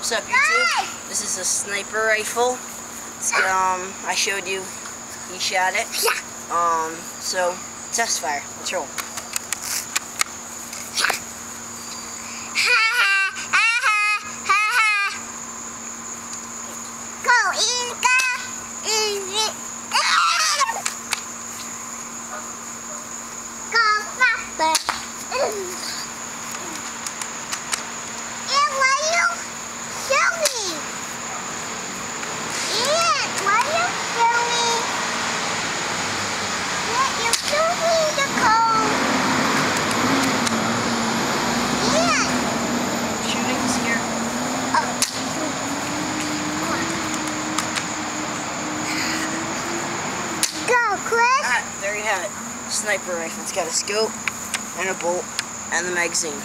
What's up, YouTube? This is a sniper rifle. I showed you. He shot it. Yeah. So test fire. Let's roll. There you have it. Sniper rifle. It's got a scope and a bolt and the magazine.